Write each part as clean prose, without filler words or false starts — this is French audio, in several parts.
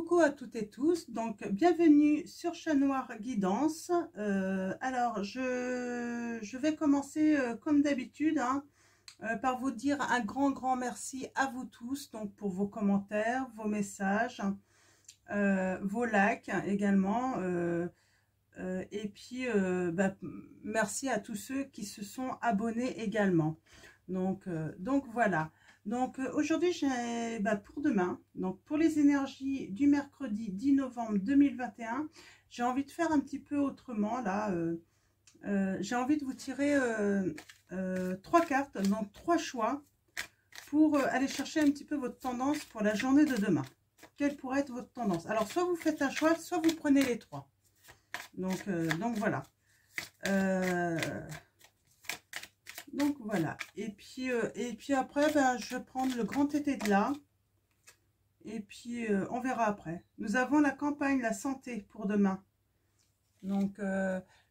Coucou à toutes et tous, donc bienvenue sur Chat Noir Guidance. Alors je vais commencer comme d'habitude par vous dire un grand merci à vous tous donc pour vos commentaires, vos messages, vos likes également. Et puis merci à tous ceux qui se sont abonnés également. Donc voilà. Donc aujourd'hui, j'ai pour demain, donc pour les énergies du mercredi 10 novembre 2021, j'ai envie de faire un petit peu autrement là. J'ai envie de vous tirer 3 cartes, donc 3 choix pour aller chercher un petit peu votre tendance pour la journée de demain. Quelle pourrait être votre tendance? Alors soit vous faites un choix, soit vous prenez les 3. Donc voilà. Donc voilà, et puis après, je vais prendre le grand tété de là, et puis on verra après. Nous avons la campagne, la santé pour demain. Donc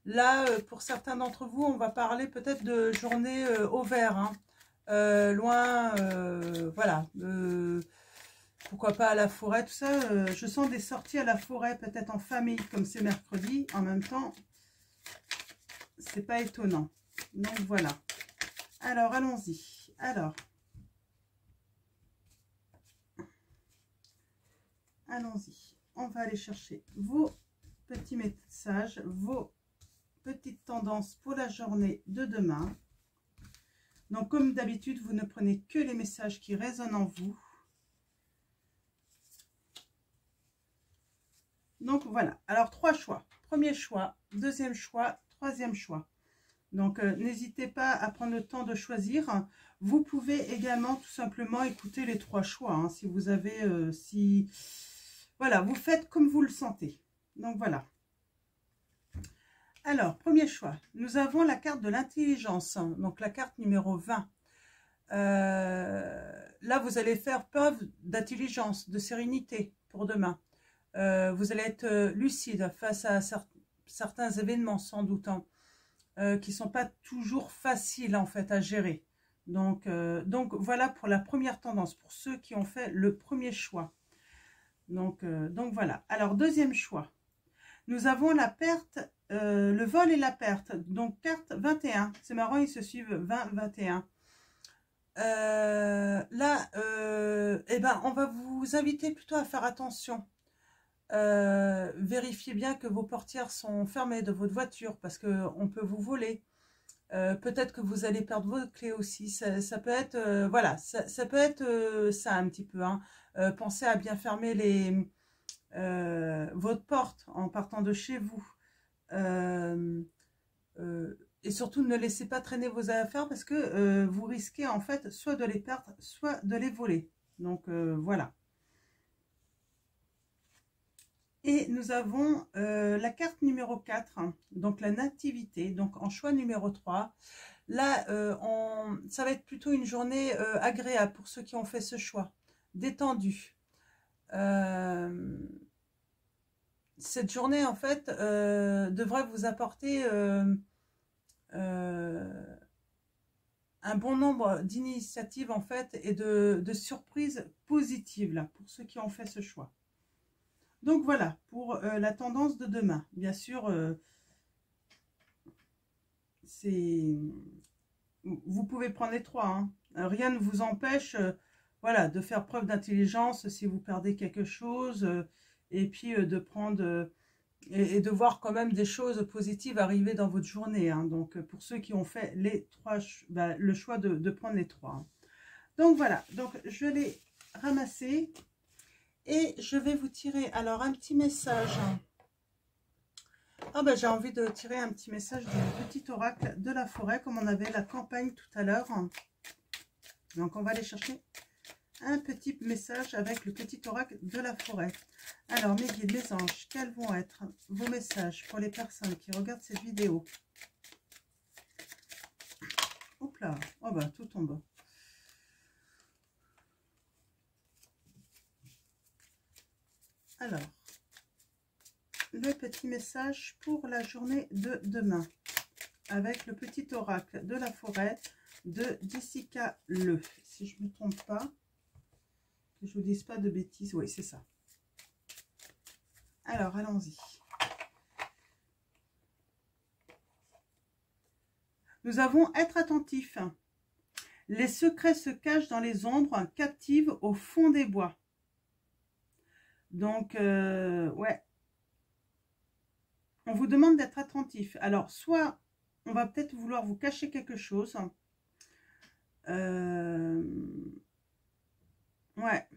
là, pour certains d'entre vous, on va parler peut-être de journée au vert, loin, voilà, pourquoi pas à la forêt, tout ça. Je sens des sorties à la forêt, peut-être en famille, comme c'est mercredi, en même temps, c'est pas étonnant. Donc voilà. Alors, allons-y. Alors, allons-y. On va aller chercher vos petits messages, vos petites tendances pour la journée de demain. Donc, comme d'habitude, vous ne prenez que les messages qui résonnent en vous. Donc, voilà. Alors, 3 choix. Premier choix, deuxième choix, troisième choix. Donc, n'hésitez pas à prendre le temps de choisir. Vous pouvez également tout simplement écouter les 3 choix. Si vous avez... Voilà, vous faites comme vous le sentez. Donc, voilà. Alors, premier choix. Nous avons la carte de l'intelligence. Donc, la carte numéro 20. Là, vous allez faire preuve d'intelligence, de sérénité pour demain. Vous allez être lucide face à certains événements, sans doute. Qui ne sont pas toujours faciles en fait à gérer. Donc voilà pour la première tendance, pour ceux qui ont fait le premier choix. Donc voilà. Alors deuxième choix, nous avons la perte, le vol et la perte. Donc carte 21, c'est marrant, ils se suivent 20-21. Là, on va vous inviter plutôt à faire attention. Vérifiez bien que vos portières sont fermées de votre voiture parce qu'on peut vous voler. Peut-être que vous allez perdre vos clés aussi. Ça peut être, voilà, ça peut être ça un petit peu. Pensez à bien fermer votre porte en partant de chez vous. Et surtout, ne laissez pas traîner vos affaires parce que vous risquez en fait soit de les perdre, soit de les voler. Donc voilà. Et nous avons la carte numéro 4, donc la nativité, donc en choix numéro 3. Là, ça va être plutôt une journée agréable pour ceux qui ont fait ce choix, détendue. Cette journée, en fait, devrait vous apporter un bon nombre d'initiatives, en fait, et de surprises positives, là, pour ceux qui ont fait ce choix. Donc voilà, pour la tendance de demain. Bien sûr, vous pouvez prendre les 3. Rien ne vous empêche voilà, de faire preuve d'intelligence si vous perdez quelque chose. Et puis de prendre et de voir quand même des choses positives arriver dans votre journée. Donc pour ceux qui ont fait les 3, le choix de prendre les 3. Donc voilà, donc je vais les ramasser. Et je vais vous tirer alors un petit message. J'ai envie de tirer un petit message du petit oracle de la forêt, comme on avait la campagne tout à l'heure. Donc on va aller chercher un petit message avec le petit oracle de la forêt. Alors mes guides, mes anges, quels vont être vos messages pour les personnes qui regardent cette vidéo? Hop là, tout tombe. Alors, le petit message pour la journée de demain avec le petit oracle de la forêt de Jessica Le. Si je ne me trompe pas, que je ne vous dise pas de bêtises, oui, c'est ça. Alors, allons-y. Nous avons être attentif. Les secrets se cachent dans les ombres, captives au fond des bois. Donc, ouais. On vous demande d'être attentif. Alors, soit on va peut-être vouloir vous cacher quelque chose. Ouais.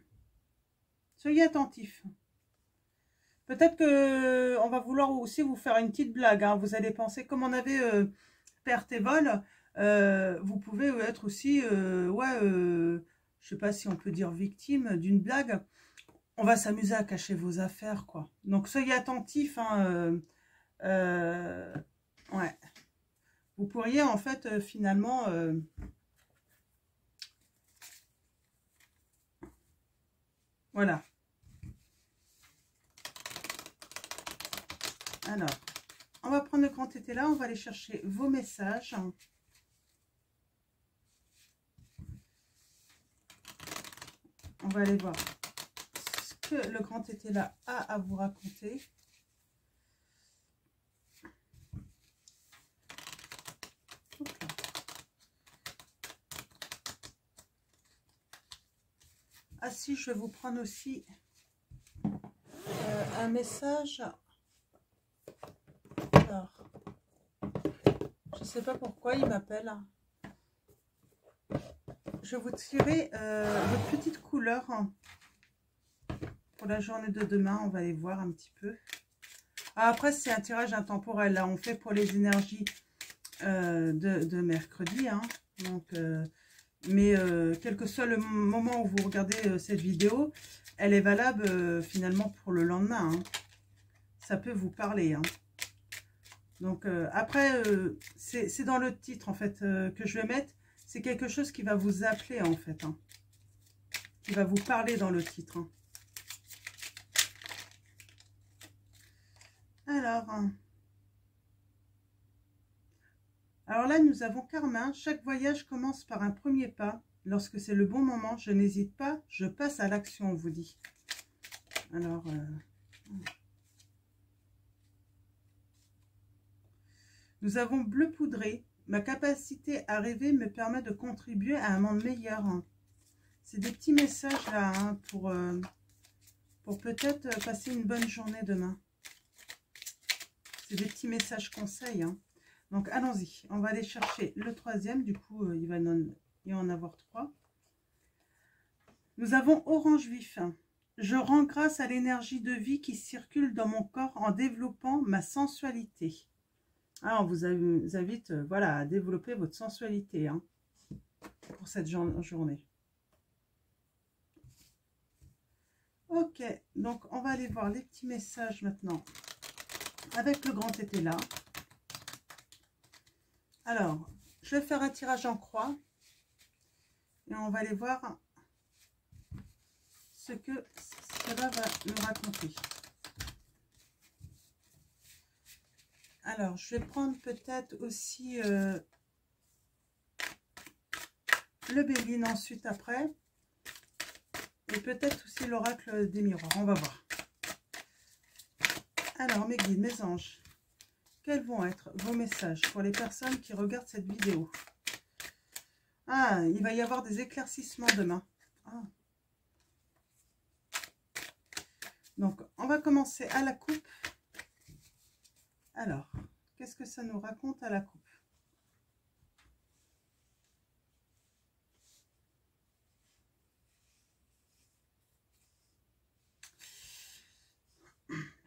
Soyez attentifs. Peut-être que on va vouloir aussi vous faire une petite blague. Hein. Vous allez penser, comme on avait perte et vol, vous pouvez être aussi, ouais, je sais pas si on peut dire victime d'une blague. On va s'amuser à cacher vos affaires, quoi. Donc, soyez attentifs. Hein, ouais. Vous pourriez, en fait, finalement... voilà. Alors, on va prendre le grand tété là, on va aller chercher vos messages. On va aller voir ce que le grand tété là a à vous raconter. Ah si, je vais vous prendre aussi un message. Alors, je ne sais pas pourquoi il m'appelle. Je vais vous tirer votre petite couleur pour la journée de demain. On va aller voir un petit peu. Ah, après, c'est un tirage intemporel. Là, on fait pour les énergies de mercredi. Hein. Donc, mais quel que soit le moment où vous regardez cette vidéo, elle est valable finalement pour le lendemain. Hein. Ça peut vous parler. Hein. Donc, après, c'est dans le titre en fait que je vais mettre. C'est quelque chose qui va vous appeler, en fait. Hein, qui va vous parler dans le titre. Hein. Alors là, nous avons Carmin. Chaque voyage commence par un premier pas. Lorsque c'est le bon moment, je n'hésite pas, je passe à l'action, on vous dit. Alors... nous avons bleu poudré. Ma capacité à rêver me permet de contribuer à un monde meilleur. C'est des petits messages là hein, pour peut-être passer une bonne journée demain. C'est des petits messages conseils. Hein. Donc allons-y. On va aller chercher le troisième. Du coup, il va y en avoir 3. Nous avons orange vif. Je rends grâce à l'énergie de vie qui circule dans mon corps en développant ma sensualité. Ah, on vous invite voilà, à développer votre sensualité hein, pour cette journée. Ok, donc on va aller voir les petits messages maintenant avec le grand tété là. Alors, je vais faire un tirage en croix et on va aller voir ce que cela va nous raconter. Alors, je vais prendre peut-être aussi le Béline ensuite après. Et peut-être aussi l'oracle des miroirs. On va voir. Alors, mes guides, mes anges, quels vont être vos messages pour les personnes qui regardent cette vidéo? Ah, il va y avoir des éclaircissements demain. Ah. Donc, on va commencer à la coupe. Alors, qu'est-ce que ça nous raconte à la coupe?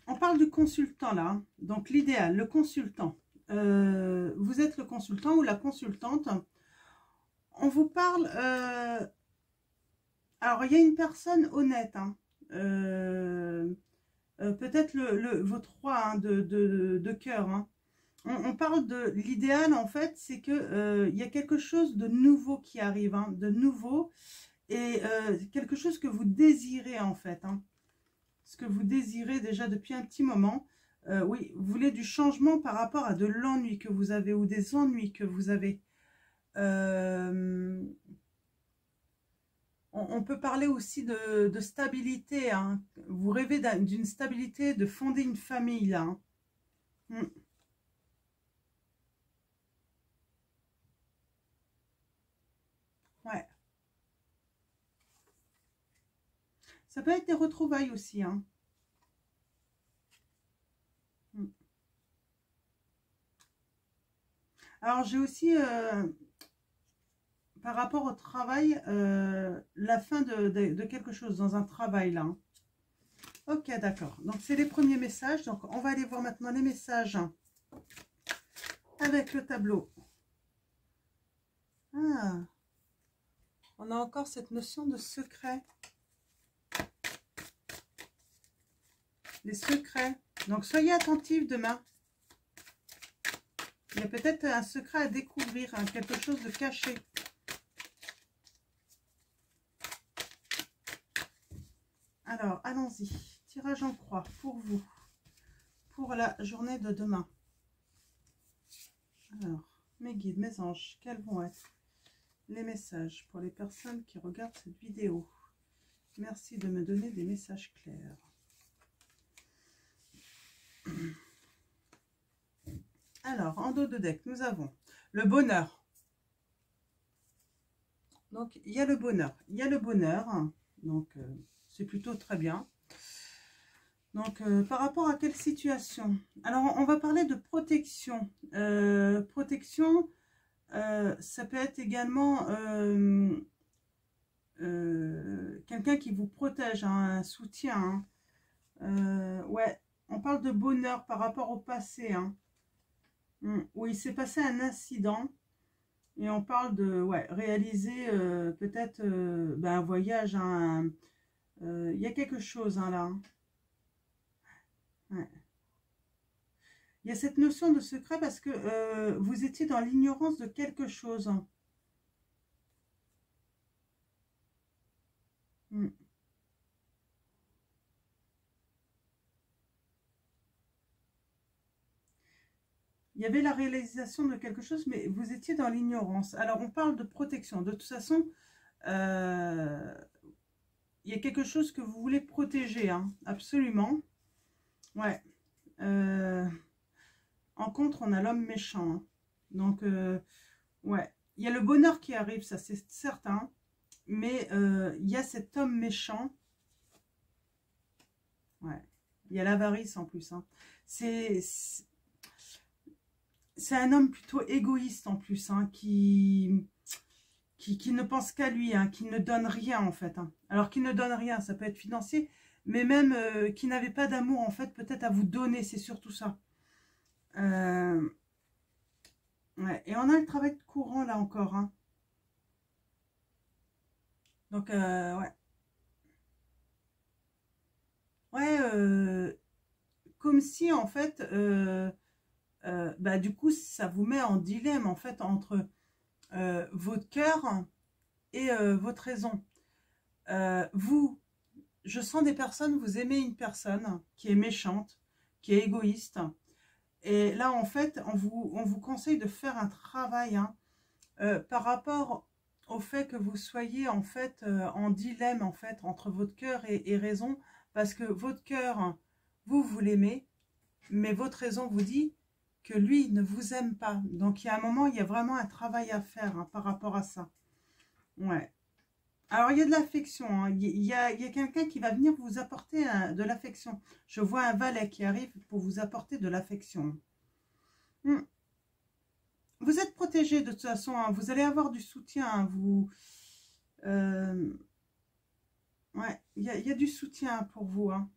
On parle du consultant là. Hein. Donc, l'idéal, le consultant. Vous êtes le consultant ou la consultante. On vous parle... alors, il y a une personne honnête. Hein. Peut-être votre roi hein, de cœur. Hein. On parle de l'idéal, en fait, c'est que y a quelque chose de nouveau qui arrive, hein, de nouveau, et quelque chose que vous désirez, en fait. Hein. Ce que vous désirez déjà depuis un petit moment. Oui, vous voulez du changement par rapport à de l'ennui que vous avez, ou des ennuis que vous avez. On peut parler aussi de stabilité, hein. Vous rêvez d'une stabilité, de fonder une famille, là, hein. Mm. Ouais. Ça peut être des retrouvailles aussi, hein. Mm. Alors, j'ai aussi, par rapport au travail, la fin de quelque chose dans un travail, là, hein. Ok, d'accord. Donc, c'est les premiers messages. Donc, on va aller voir maintenant les messages avec le tableau. Ah, on a encore cette notion de secret. Les secrets. Donc, soyez attentifs demain. Il y a peut-être un secret à découvrir, hein, quelque chose de caché. Alors, allons-y. Tirage en croix pour vous. Pour la journée de demain. Alors, mes guides, mes anges, quels vont être les messages pour les personnes qui regardent cette vidéo? Merci de me donner des messages clairs. Alors, en dos de deck, nous avons le bonheur. Donc, il y a le bonheur. Il y a le bonheur. Donc, c'est plutôt très bien. Donc, par rapport à quelle situation? Alors, on va parler de protection. Protection, ça peut être également quelqu'un qui vous protège, hein, un soutien. Hein. Ouais, on parle de bonheur par rapport au passé. Hein. Où il s'est passé un incident. Et on parle de réaliser peut-être un voyage. Hein, il y a quelque chose hein, là. Ouais. Il y a cette notion de secret parce que vous étiez dans l'ignorance de quelque chose. Mm. Il y avait la réalisation de quelque chose, mais vous étiez dans l'ignorance. Alors, on parle de protection. De toute façon, il y a quelque chose que vous voulez protéger, hein, absolument. Ouais. En contre, on a l'homme méchant. Hein. Donc, ouais. Il y a le bonheur qui arrive, ça c'est certain. Mais il y a cet homme méchant. Ouais. Il y a l'avarice en plus. Hein. C'est un homme plutôt égoïste en plus, hein, qui ne pense qu'à lui, hein, qui ne donne rien en fait. Hein. Alors qui ne donne rien, ça peut être financier, mais même qui n'avait pas d'amour en fait, peut-être à vous donner, c'est surtout ça. Ouais. Et on a le travail de courant là encore. Hein. Donc ouais. Ouais, comme si en fait, du coup ça vous met en dilemme en fait entre votre cœur et votre raison. Vous, je sens des personnes, vous aimez une personne qui est méchante, qui est égoïste. Et là, en fait, on vous conseille de faire un travail hein, par rapport au fait que vous soyez en fait en dilemme en fait entre votre cœur et raison, parce que votre cœur, vous l'aimez, mais votre raison vous dit que lui ne vous aime pas. Donc il y a un moment, il y a vraiment un travail à faire hein, par rapport à ça. Ouais. Alors, il y a de l'affection. Hein. Il y a quelqu'un qui va venir vous apporter de l'affection. Je vois un valet qui arrive pour vous apporter de l'affection. Vous êtes protégé de toute façon. Hein. Vous allez avoir du soutien. Hein. Ouais, il y a du soutien pour vous. Hein.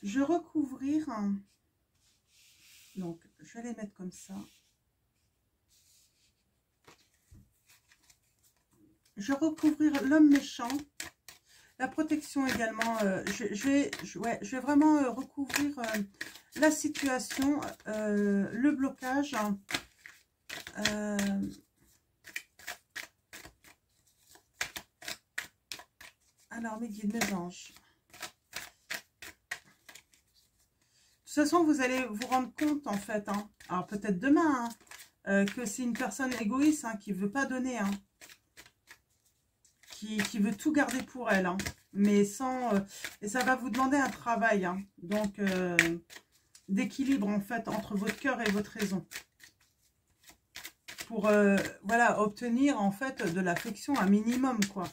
Je vais recouvrir. Hein. Donc, je vais les mettre comme ça. Je vais recouvrir l'homme méchant. La protection également. Je vais vraiment recouvrir la situation, le blocage. Alors, mes guides, mes anges. De toute façon, vous allez vous rendre compte, en fait, hein, alors peut-être demain, hein, que c'est une personne égoïste hein, qui ne veut pas donner. Hein, qui veut tout garder pour elle, hein, mais sans... et ça va vous demander un travail, hein, donc d'équilibre en fait entre votre cœur et votre raison. Pour voilà, obtenir en fait de l'affection un minimum, quoi.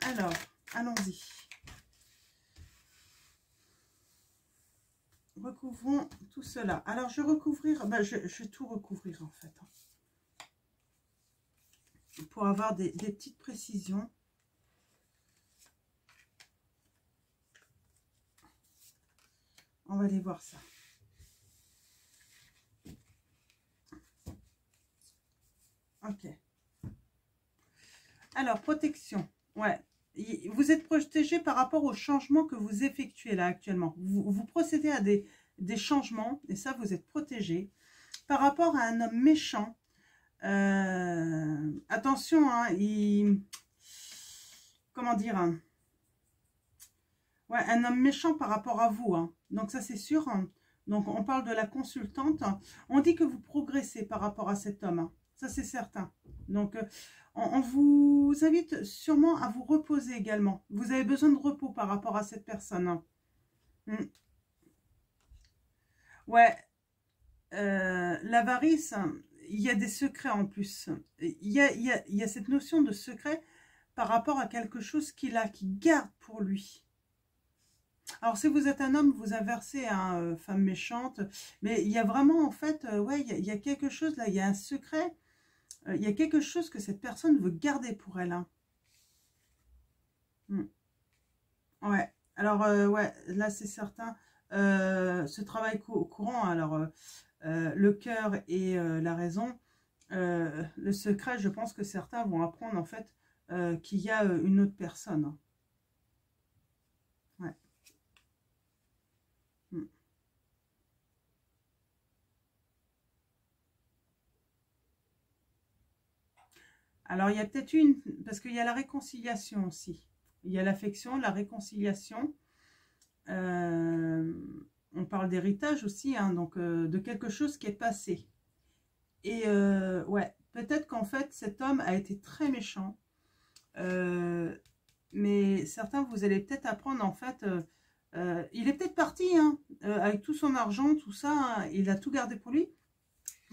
Alors, allons-y. Recouvrons tout cela. Alors, je vais recouvrir, je vais tout recouvrir en fait, hein, pour avoir des petites précisions. On va aller voir ça. Ok. Alors, protection. Ouais. Vous êtes protégé par rapport aux changements que vous effectuez là actuellement. Vous procédez à des changements et ça, vous êtes protégé. Par rapport à un homme méchant, attention, hein, comment dire, hein, ouais, un homme méchant par rapport à vous, hein. Donc ça c'est sûr, hein. Donc on parle de la consultante, on dit que vous progressez par rapport à cet homme, hein. Ça c'est certain. Donc on vous invite sûrement à vous reposer également. Vous avez besoin de repos par rapport à cette personne, hein. Ouais, l'avarice, il y a des secrets en plus. Il y a cette notion de secret par rapport à quelque chose qu'il a, qu'il garde pour lui. Alors, si vous êtes un homme, vous inversez, hein, femme méchante. Mais il y a vraiment, en fait, ouais, il y a quelque chose là, il y a un secret. Il y a quelque chose que cette personne veut garder pour elle, hein. Ouais, alors, ouais, là, c'est certain. Ce travail courant, alors, le cœur et la raison, le secret, je pense que certains vont apprendre, en fait, qu'il y a une autre personne. Ouais. Alors, il y a peut-être parce qu'il y a la réconciliation aussi. Il y a l'affection, la réconciliation. On parle d'héritage aussi, hein, donc de quelque chose qui est passé. Et ouais, peut-être qu'en fait, cet homme a été très méchant. Mais certains, vous allez peut-être apprendre, en fait, il est peut-être parti, hein, avec tout son argent, tout ça, hein, il a tout gardé pour lui.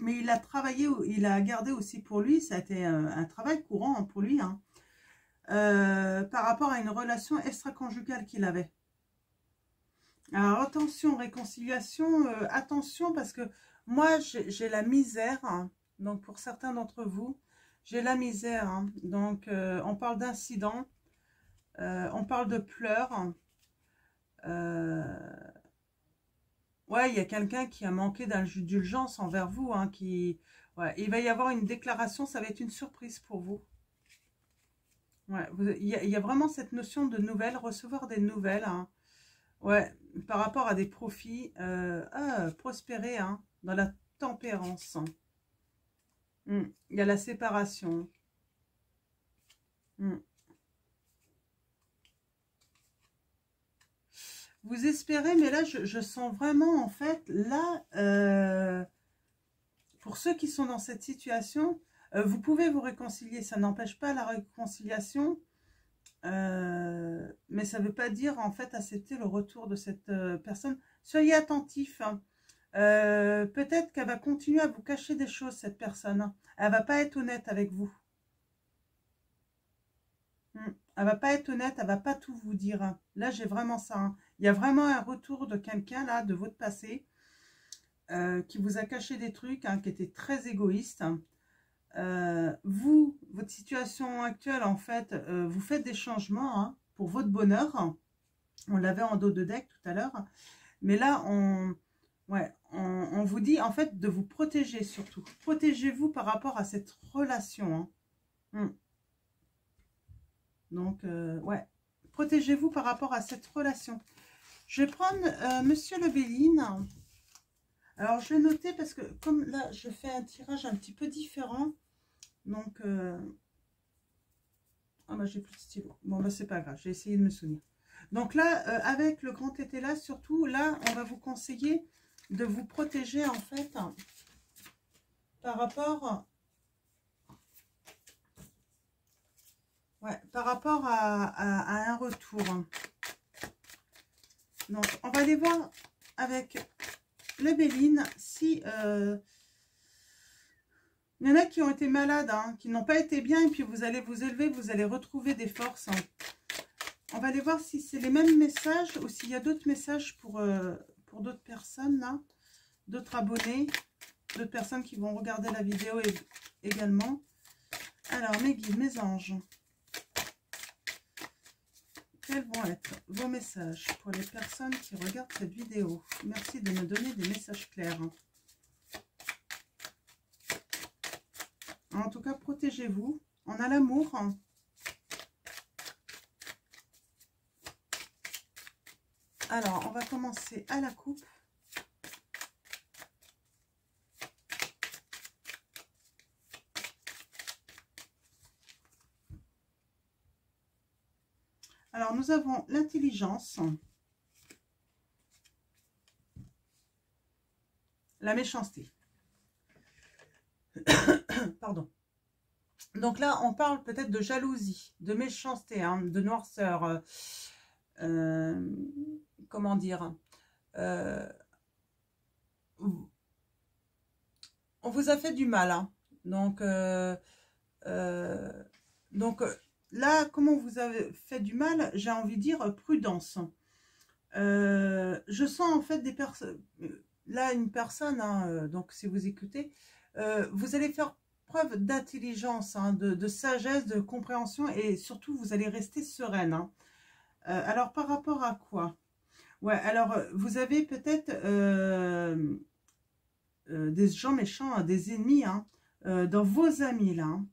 Mais il a travaillé, il a gardé aussi pour lui, ça a été un travail courant, hein, pour lui, hein, par rapport à une relation extra-conjugale qu'il avait. Alors attention, réconciliation, attention parce que moi j'ai la misère, hein, donc pour certains d'entre vous, j'ai la misère, hein, donc on parle d'incidents, on parle de pleurs, ouais, il y a quelqu'un qui a manqué d'indulgence envers vous, hein, ouais, il va y avoir une déclaration, ça va être une surprise pour vous. Ouais, il y a vraiment cette notion de nouvelles, recevoir des nouvelles, hein. Ouais, par rapport à des profits, prospérer, hein, dans la tempérance. Il y a la séparation. Vous espérez, mais là, je sens vraiment, en fait, là, pour ceux qui sont dans cette situation, vous pouvez vous réconcilier, ça n'empêche pas la réconciliation, mais ça ne veut pas dire, en fait, accepter le retour de cette personne. Soyez attentifs, hein. Peut-être qu'elle va continuer à vous cacher des choses, cette personne, hein. Elle va pas être honnête avec vous. Elle va pas être honnête, elle va pas tout vous dire, hein. Là, j'ai vraiment ça, hein. Il y a vraiment un retour de quelqu'un, là, de votre passé, qui vous a caché des trucs, hein, qui était très égoïste. Vous, votre situation actuelle, en fait, vous faites des changements, hein, pour votre bonheur. On l'avait en dos de deck tout à l'heure. Mais là, ouais, on vous dit, en fait, de vous protéger surtout. Protégez-vous par rapport à cette relation, hein. Donc, ouais, protégez-vous par rapport à cette relation. Je vais prendre Monsieur le Béline. Alors, je vais noter parce que comme là, je fais un tirage un petit peu différent. Donc, ah bah, j'ai plus de stylo. Bon, bah, c'est pas grave, j'ai essayé de me souvenir. Donc là, avec le grand tété là, surtout, là, on va vous conseiller de vous protéger, en fait, hein, par rapport... Ouais, par rapport à un retour. Donc, on va aller voir avec le Béline si... il y en a qui ont été malades, hein, qui n'ont pas été bien, et puis vous allez vous élever, vous allez retrouver des forces. Hein. On va aller voir si c'est les mêmes messages ou s'il y a d'autres messages pour d'autres personnes, là, d'autres abonnés, d'autres personnes qui vont regarder la vidéo également. Alors, mes guides, mes anges, quels vont être vos messages pour les personnes qui regardent cette vidéo? Merci de me donner des messages clairs. En tout cas, protégez-vous. On a l'amour. Alors, on va commencer à la coupe. Alors, nous avons l'intelligence, la méchanceté. Pardon. Donc là, on parle peut-être de jalousie, de méchanceté, hein, de noirceur. Comment dire, on vous a fait du mal. Hein. Donc là, comment vous avez fait du mal, j'ai envie de dire prudence. Je sens en fait des personnes, là une personne, hein, donc si vous écoutez, vous allez faire preuve d'intelligence, hein, de sagesse, de compréhension et surtout vous allez rester sereine. Hein. Alors par rapport à quoi? Ouais, alors vous avez peut-être des gens méchants, hein, des ennemis, hein, dans vos amis là. Hein.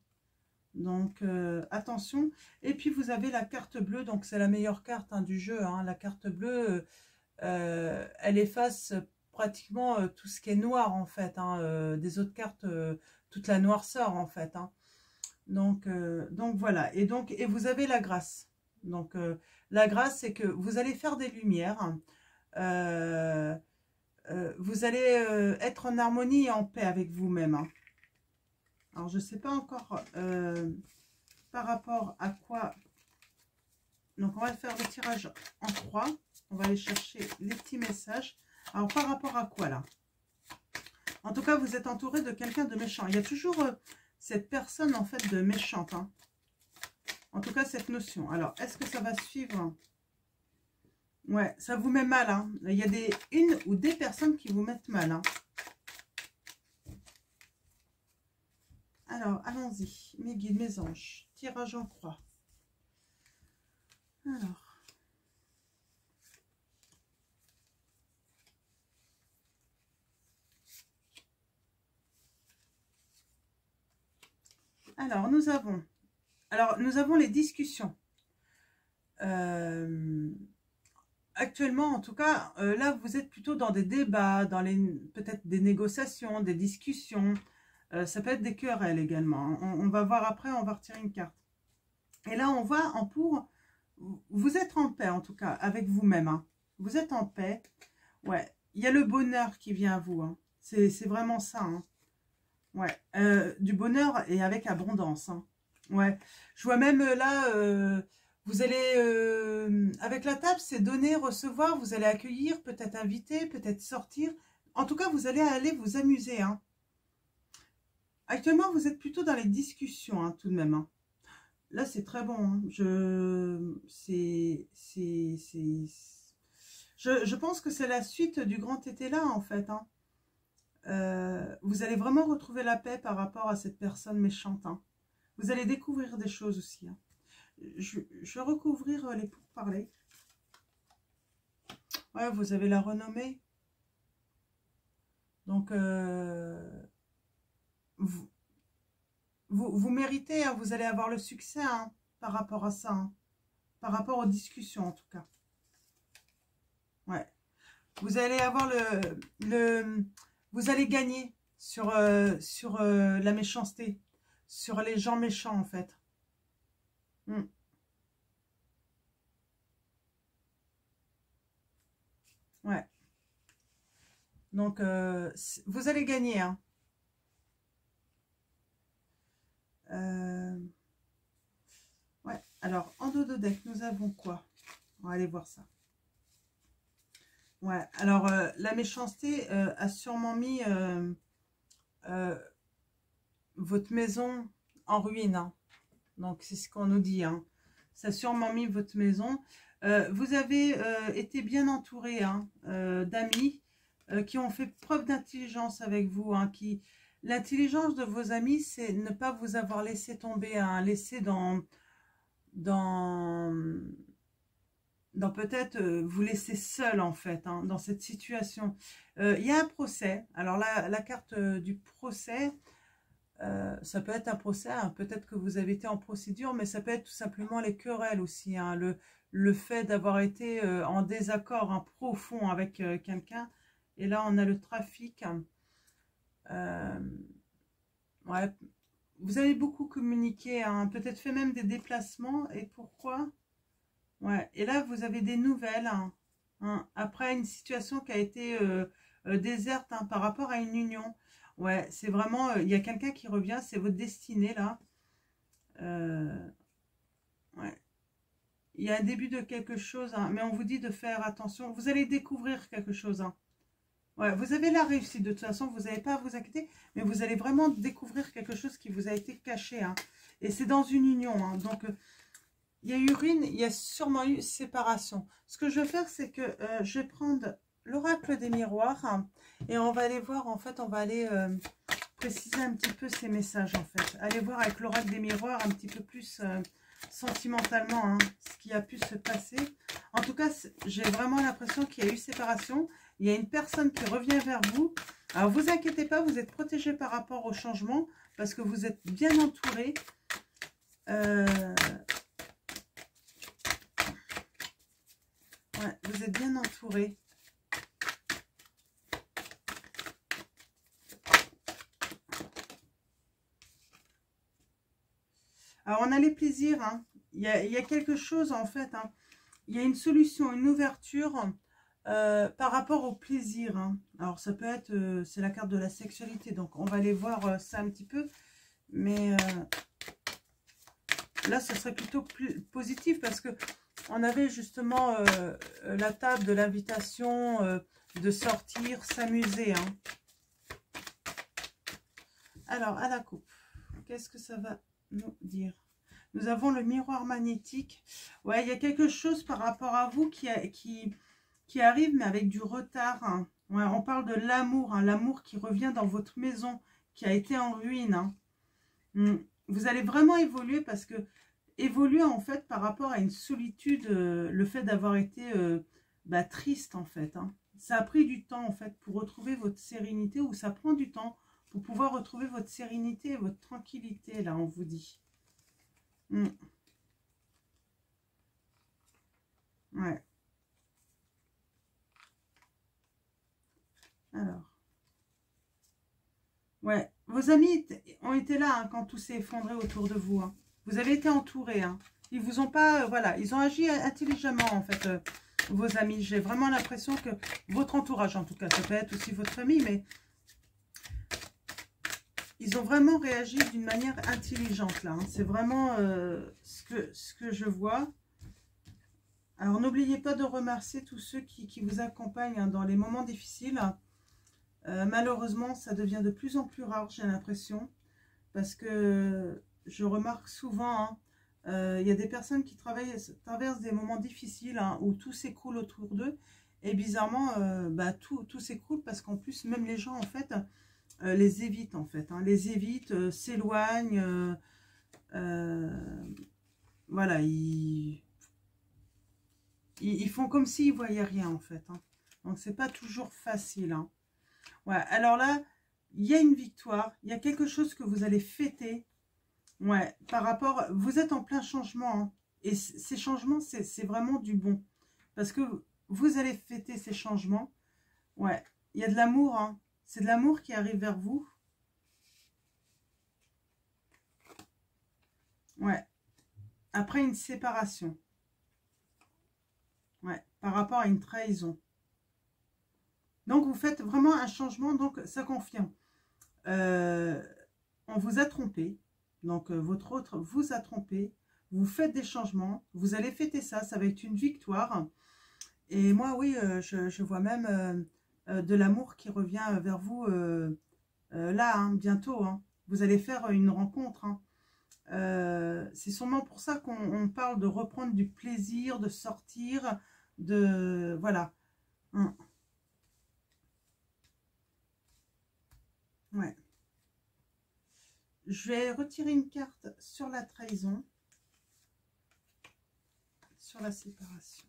Donc attention. Et puis vous avez la carte bleue, donc c'est la meilleure carte hein, du jeu. Hein. La carte bleue, elle efface pratiquement tout ce qui est noir en fait. Hein, des autres cartes, toute la noirceur en fait. Hein. Donc voilà. Et vous avez la grâce. Donc la grâce, c'est que vous allez faire des lumières. Vous allez être en harmonie et en paix avec vous-même. Hein. Alors, je ne sais pas encore par rapport à quoi. Donc, on va faire le tirage en 3. On va aller chercher les petits messages. Alors, par rapport à quoi, là? En tout cas, vous êtes entouré de quelqu'un de méchant. Il y a toujours cette personne, en fait, de méchante. Hein. En tout cas, cette notion. Alors, est-ce que ça va suivre? Ouais, ça vous met mal. Hein. Il y a une ou des personnes qui vous mettent mal. Hein. Alors, allons-y. Mes guides, mes anges. Tirage en croix. Alors, nous avons les discussions. Actuellement, en tout cas, là, vous êtes plutôt dans des débats, dans peut-être des négociations, des discussions. Ça peut être des querelles également. On va voir après, on va retirer une carte. Et là, on voit vous êtes en paix, en tout cas, avec vous-même. Hein. Vous êtes en paix. Ouais, il y a le bonheur qui vient à vous. Hein. C'est vraiment ça. Hein. Ouais, du bonheur et avec abondance. Hein. Ouais, je vois même là, vous allez, avec la table, c'est donner, recevoir, vous allez accueillir, peut-être inviter, peut-être sortir. En tout cas, vous allez aller vous amuser. Hein. Actuellement, vous êtes plutôt dans les discussions, hein, tout de même. Hein. Là, c'est très bon. Hein. Je pense que c'est la suite du grand été là, en fait. Hein. Vous allez vraiment retrouver la paix par rapport à cette personne méchante. Hein. Vous allez découvrir des choses aussi. Hein. Je vais recouvrir les pourparlers. Ouais, vous avez la renommée. Donc, vous méritez, hein, vous allez avoir le succès hein, par rapport à ça. Hein. Par rapport aux discussions, en tout cas. Ouais. Vous allez avoir vous allez gagner sur la méchanceté. Sur les gens méchants, en fait. Ouais. Donc, vous allez gagner. Hein. Ouais. Alors, en dos de deck, nous avons quoi? On va aller voir ça. Ouais, alors, la méchanceté a sûrement mis votre maison en ruine, hein. Donc, c'est ce qu'on nous dit, hein. Ça a sûrement mis votre maison. Vous avez été bien entouré, hein, d'amis qui ont fait preuve d'intelligence avec vous, hein, L'intelligence de vos amis, c'est ne pas vous avoir laissé tomber, hein, laissé dans peut-être vous laisser seul, en fait, hein, dans cette situation. Il y a un procès. Alors là, la carte du procès, ça peut être un procès, hein, peut-être que vous avez été en procédure, mais ça peut être tout simplement les querelles aussi, hein, le fait d'avoir été en désaccord, hein, profond avec quelqu'un. Et là, on a le trafic. Ouais, vous avez beaucoup communiqué, hein, peut-être fait même des déplacements. Et pourquoi? Ouais, et là, vous avez des nouvelles, hein, après une situation qui a été déserte, hein, par rapport à une union. Ouais, c'est vraiment, il y a quelqu'un qui revient, c'est votre destinée, là. Ouais. Il y a un début de quelque chose, hein, mais on vous dit de faire attention. Vous allez découvrir quelque chose, hein. Ouais, vous avez la réussite, de toute façon, vous n'avez pas à vous inquiéter, mais vous allez vraiment découvrir quelque chose qui vous a été caché, hein. Et c'est dans une union, hein, donc... il y a eu ruine, il y a sûrement eu séparation. Ce que je vais faire, c'est que je vais prendre l'oracle des miroirs, hein, et on va aller voir, en fait, on va aller préciser un petit peu ces messages, en fait. Aller voir avec l'oracle des miroirs un petit peu plus sentimentalement, hein, ce qui a pu se passer. En tout cas, j'ai vraiment l'impression qu'il y a eu séparation. Il y a une personne qui revient vers vous. Alors, vous inquiétez pas, vous êtes protégé par rapport au changement parce que vous êtes bien entouré. Ouais, vous êtes bien entouré. Alors, on a les plaisirs, hein. Il y a quelque chose, en fait, hein. Il y a une solution, une ouverture par rapport au plaisir, hein. Alors, ça peut être, c'est la carte de la sexualité, donc on va aller voir ça un petit peu. Mais là, ce serait plutôt plus positif parce que on avait justement la table de l'invitation de sortir, s'amuser, hein. Alors, à la coupe, qu'est-ce que ça va nous dire? Nous avons le miroir magnétique. Ouais, il y a quelque chose par rapport à vous qui arrive, mais avec du retard, hein. Ouais, on parle de l'amour, hein, l'amour qui revient dans votre maison, qui a été en ruine, hein. Vous allez vraiment évoluer parce que évoluer en fait par rapport à une solitude, le fait d'avoir été triste en fait, hein. Ça a pris du temps en fait pour retrouver votre sérénité, ou ça prend du temps pour pouvoir retrouver votre sérénité et votre tranquillité, là on vous dit. Ouais. Alors. Ouais, vos amis ont été là, hein, quand tout s'est effondré autour de vous, hein. Vous avez été entouré, hein. Ils vous ont pas, voilà, ils ont agi intelligemment en fait, vos amis. J'ai vraiment l'impression que votre entourage, en tout cas, ça peut être aussi votre famille, mais ils ont vraiment réagi d'une manière intelligente là, hein. C'est vraiment ce que je vois. Alors n'oubliez pas de remercier tous ceux qui vous accompagnent, hein, dans les moments difficiles. Malheureusement, ça devient de plus en plus rare, j'ai l'impression, parce que je remarque souvent, hein, il y a des personnes qui traversent des moments difficiles, hein, où tout s'écroule autour d'eux, et bizarrement, tout s'écroule parce qu'en plus, même les gens, en fait, les évitent, en fait, hein, les évitent, s'éloignent, voilà, ils font comme s'ils ne voyaient rien, en fait, hein. Donc, c'est pas toujours facile, hein. Ouais, alors là, il y a une victoire, il y a quelque chose que vous allez fêter. Ouais, par rapport, vous êtes en plein changement, hein, et ces changements, c'est vraiment du bon. Parce que vous allez fêter ces changements. Ouais, il y a de l'amour, hein. C'est de l'amour qui arrive vers vous. Ouais, après une séparation. Ouais, par rapport à une trahison. Donc, vous faites vraiment un changement, donc ça confirme. On vous a trompé. Donc, votre autre vous a trompé. vous faites des changements, vous allez fêter ça, ça va être une victoire. Et moi, oui, je vois même de l'amour qui revient vers vous là, hein, bientôt. Hein. Vous allez faire une rencontre. Hein. C'est sûrement pour ça qu'on parle de reprendre du plaisir, de sortir, de... Voilà. Hein. Ouais. Je vais retirer une carte sur la trahison, sur la séparation.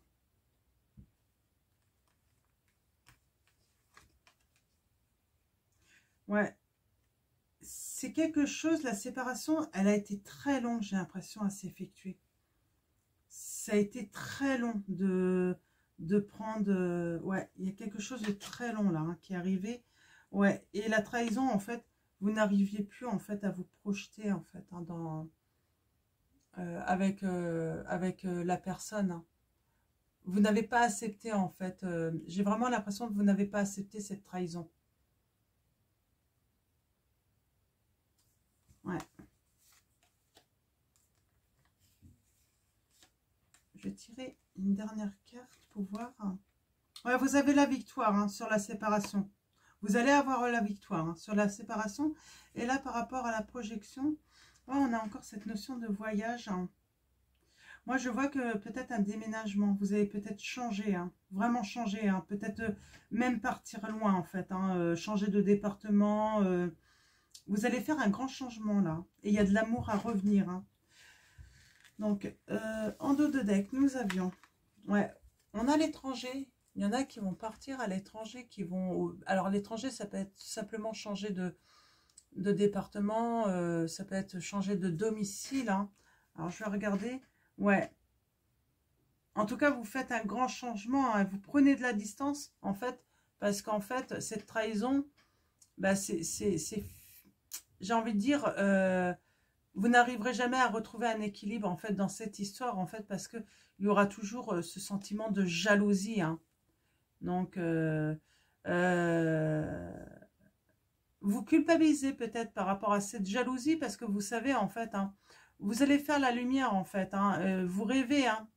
Ouais. C'est quelque chose, la séparation, elle a été très longue, j'ai l'impression, à s'effectuer. Ça a été très long de prendre... ouais, il y a quelque chose de très long là, hein, qui est arrivé. Ouais, et la trahison, en fait, vous n'arriviez plus, en fait, à vous projeter, en fait, hein, dans, avec la personne. Hein. Vous n'avez pas accepté, en fait. J'ai vraiment l'impression que vous n'avez pas accepté cette trahison. Ouais. Je vais tirer une dernière carte pour voir. Ouais, vous avez la victoire hein, sur la séparation. Vous allez avoir la victoire hein, sur la séparation. Et là, par rapport à la projection, ouais, on a encore cette notion de voyage. Hein. Moi, je vois que peut-être un déménagement. Vous allez peut-être changer, hein, vraiment changer. Hein, peut-être même partir loin, en fait. Hein, changer de département. Vous allez faire un grand changement, là. Et il y a de l'amour à revenir. Hein. Donc, en dos de deck, nous avions... Ouais, on a l'étranger. Il y en a qui vont partir à l'étranger, qui vont... Alors, l'étranger, ça peut être simplement changer de département, ça peut être changer de domicile. Hein. Alors, je vais regarder. Ouais. En tout cas, vous faites un grand changement. Hein. Vous prenez de la distance, en fait, parce qu'en fait, cette trahison, bah, c'est... J'ai envie de dire... vous n'arriverez jamais à retrouver un équilibre, en fait, dans cette histoire, en fait, parce qu'il y aura toujours ce sentiment de jalousie. Hein. Donc, vous culpabilisez peut-être par rapport à cette jalousie parce que vous savez, en fait, hein, vous allez faire la lumière, en fait. Hein, vous rêvez hein,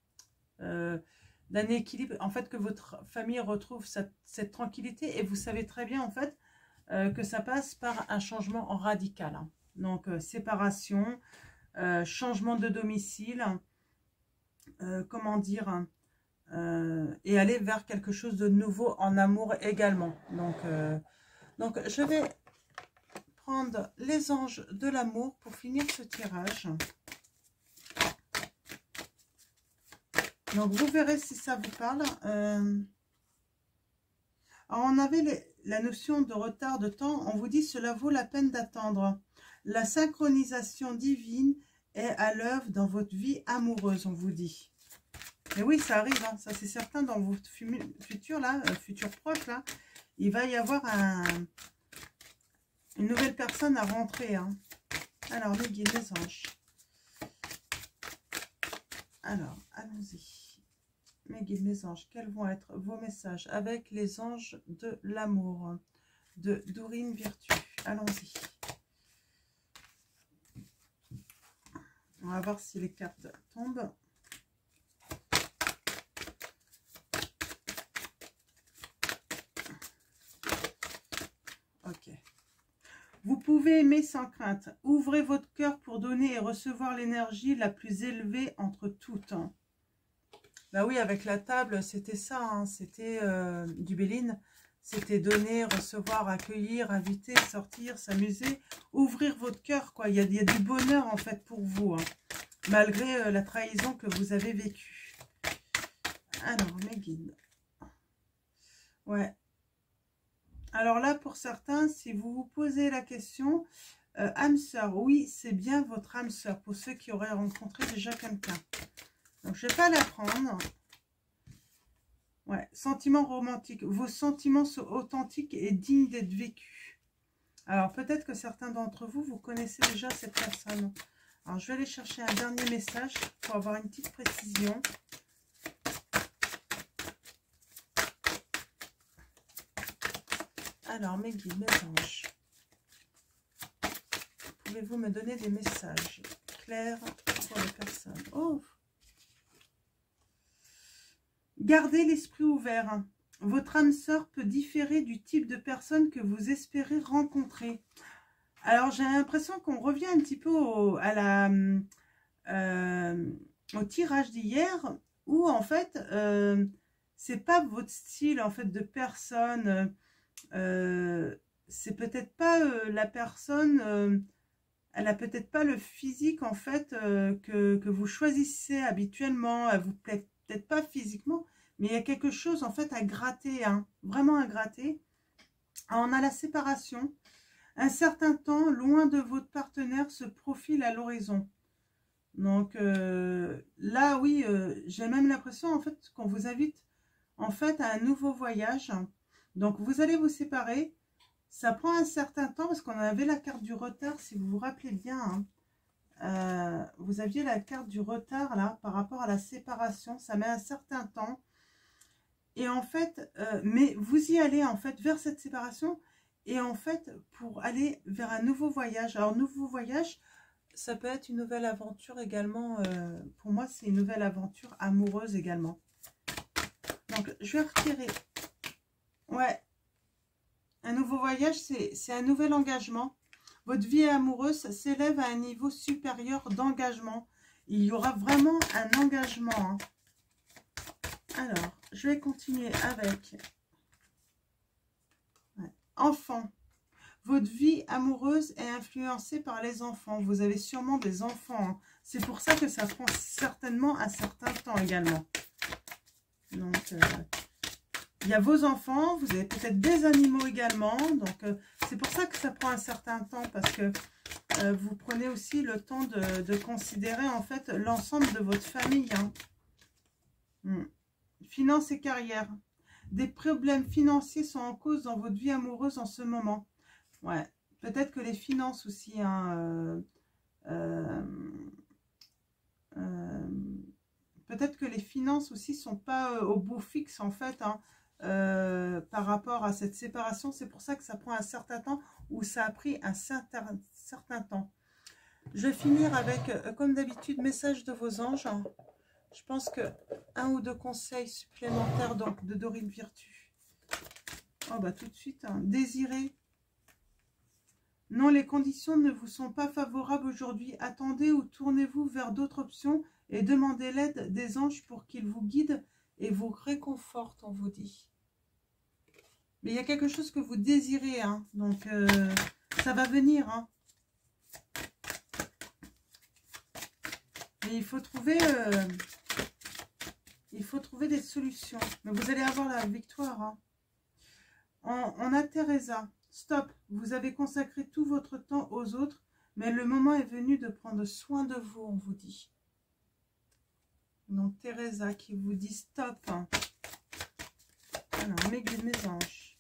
d'un équilibre, en fait, que votre famille retrouve cette tranquillité et vous savez très bien, en fait, que ça passe par un changement radical. Hein. Donc, séparation, changement de domicile, comment dire... et aller vers quelque chose de nouveau en amour également. Donc je vais prendre les anges de l'amour pour finir ce tirage. Donc vous verrez si ça vous parle. Alors on avait la notion de retard de temps. On vous dit cela vaut la peine d'attendre. La synchronisation divine est à l'œuvre dans votre vie amoureuse, on vous dit. Et oui, ça arrive, hein. Ça c'est certain, dans votre futur, là, futur proche, là, il va y avoir une nouvelle personne à rentrer. Hein. Alors, mes guides, les anges. Alors, allons-y. Mes guides, mes anges, quels vont être vos messages avec les anges de l'amour de Dorine Virtue? Allons-y. On va voir si les cartes tombent. Ok. Vous pouvez aimer sans crainte. Ouvrez votre cœur pour donner et recevoir l'énergie la plus élevée entre toutes. Bah oui, avec la table, c'était ça. Hein. C'était du Béline. C'était donner, recevoir, accueillir, inviter, sortir, s'amuser. Ouvrir votre cœur, quoi. Il y a du bonheur, en fait, pour vous. Hein, malgré la trahison que vous avez vécue. Alors, mes guides. Ouais. Alors là, pour certains, si vous vous posez la question, âme sœur, oui, c'est bien votre âme sœur, pour ceux qui auraient rencontré déjà quelqu'un. Donc, je ne vais pas la prendre. Ouais, sentiments romantiques. Vos sentiments sont authentiques et dignes d'être vécus. Alors, peut-être que certains d'entre vous, vous connaissez déjà cette personne. Alors, je vais aller chercher un dernier message pour avoir une petite précision. Alors, mes guides, mes anges, pouvez-vous me donner des messages clairs, pour les personnes. Oh. Gardez l'esprit ouvert. Votre âme sœur peut différer du type de personne que vous espérez rencontrer. Alors, j'ai l'impression qu'on revient un petit peu au tirage d'hier, où en fait, c'est pas votre style en fait de personne. C'est peut-être pas la personne. Elle a peut-être pas le physique en fait que vous choisissez habituellement. Elle vous plaît peut-être pas physiquement, mais il y a quelque chose en fait à gratter, hein, vraiment à gratter. On a la séparation. Un certain temps, loin de votre partenaire, se profile à l'horizon. Donc là, oui, j'ai même l'impression en fait qu'on vous invite en fait à un nouveau voyage. Donc vous allez vous séparer. Ça prend un certain temps parce qu'on avait la carte du retard, si vous vous rappelez bien. Hein. Vous aviez la carte du retard là par rapport à la séparation. Ça met un certain temps. Et en fait, mais vous y allez en fait vers cette séparation. Et en fait, pour aller vers un nouveau voyage. Alors, nouveau voyage, ça peut être une nouvelle aventure également. Pour moi, c'est une nouvelle aventure amoureuse également. Donc, je vais retirer. Ouais. Un nouveau voyage, c'est un nouvel engagement. Votre vie amoureuse s'élève à un niveau supérieur d'engagement. Il y aura vraiment un engagement. Hein. Alors, je vais continuer avec... Ouais. Enfant. Votre vie amoureuse est influencée par les enfants. Vous avez sûrement des enfants. Hein. C'est pour ça que ça prend certainement un certain temps également. Donc, il y a vos enfants. Vous avez peut-être des animaux également. Donc, c'est pour ça que ça prend un certain temps. Parce que vous prenez aussi le temps de considérer en fait l'ensemble de votre famille. Hein. Finances et carrière. Des problèmes financiers sont en cause dans votre vie amoureuse en ce moment. Ouais, peut-être que les finances aussi, hein, peut-être que les finances aussi sont pas au beau fixe en fait, hein, par rapport à cette séparation. C'est pour ça que ça prend un certain temps ou ça a pris un certain temps. Je vais finir avec, comme d'habitude, message de vos anges. Je pense que un ou deux conseils supplémentaires donc de Dorine Virtue. Oh bah tout de suite, hein, désirer. Non, les conditions ne vous sont pas favorables aujourd'hui. Attendez ou tournez-vous vers d'autres options et demandez l'aide des anges pour qu'ils vous guident et vous réconfortent, on vous dit. Mais il y a quelque chose que vous désirez, hein, donc ça va venir. Hein. Mais il faut trouver des solutions. Mais vous allez avoir la victoire. Hein. On a Teresa. Stop, vous avez consacré tout votre temps aux autres, mais le moment est venu de prendre soin de vous, on vous dit. Donc, Teresa qui vous dit stop. Alors, mes guides, mes anges,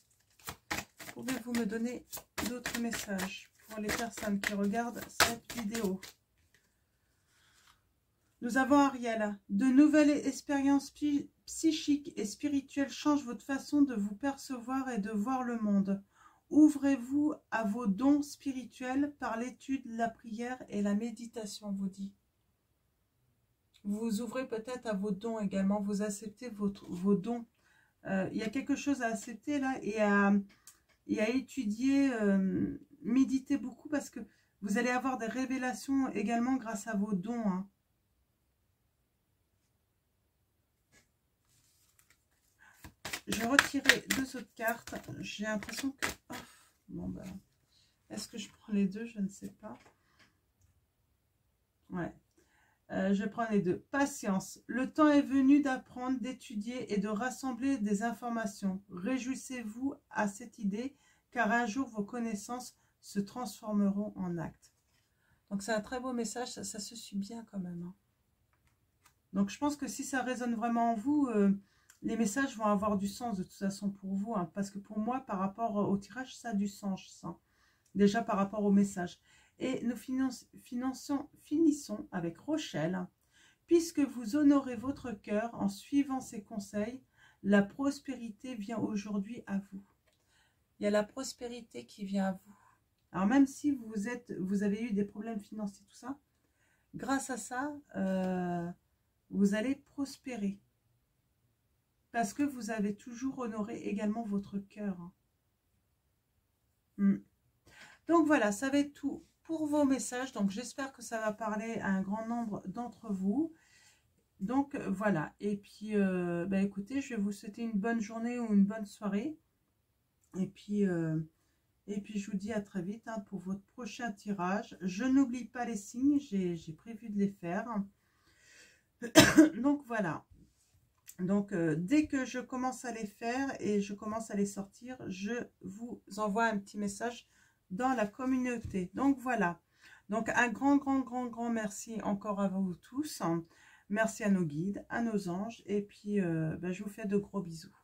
pouvez-vous me donner d'autres messages pour les personnes qui regardent cette vidéo? Nous avons Ariel. De nouvelles expériences psychiques et spirituelles changent votre façon de vous percevoir et de voir le monde. Ouvrez-vous à vos dons spirituels par l'étude, la prière et la méditation, vous dit. Vous vous ouvrez peut-être à vos dons également, vous acceptez vos dons. Il y a quelque chose à accepter là et à étudier, méditer beaucoup parce que vous allez avoir des révélations également grâce à vos dons. Hein. Je vais retirer deux autres cartes. J'ai l'impression que... Oh, bon ben, est-ce que je prends les deux? Je ne sais pas. Ouais. Je prends les deux. Patience. Le temps est venu d'apprendre, d'étudier et de rassembler des informations. Réjouissez-vous à cette idée, car un jour vos connaissances se transformeront en actes. Donc c'est un très beau message, ça se suit bien quand même. Hein. Donc je pense que si ça résonne vraiment en vous... les messages vont avoir du sens de toute façon pour vous. Hein, parce que pour moi, par rapport au tirage, ça a du sens, je sens. Déjà par rapport au message. Et nous finissons avec Rochelle. Puisque vous honorez votre cœur en suivant ses conseils, la prospérité vient aujourd'hui à vous. Il y a la prospérité qui vient à vous. Alors même si vous avez eu des problèmes financiers, tout ça, grâce à ça, vous allez prospérer. Parce que vous avez toujours honoré également votre cœur. Donc voilà, ça va être tout pour vos messages. Donc j'espère que ça va parler à un grand nombre d'entre vous. Donc voilà, et puis bah, écoutez, je vais vous souhaiter une bonne journée ou une bonne soirée. Et puis je vous dis à très vite hein, pour votre prochain tirage. Je n'oublie pas les signes, j'ai prévu de les faire. Donc voilà. Donc dès que je commence à les faire et je commence à les sortir, je vous envoie un petit message dans la communauté. Donc voilà. Donc un grand merci encore à vous tous. Merci à nos guides, à nos anges. Et puis, je vous fais de gros bisous.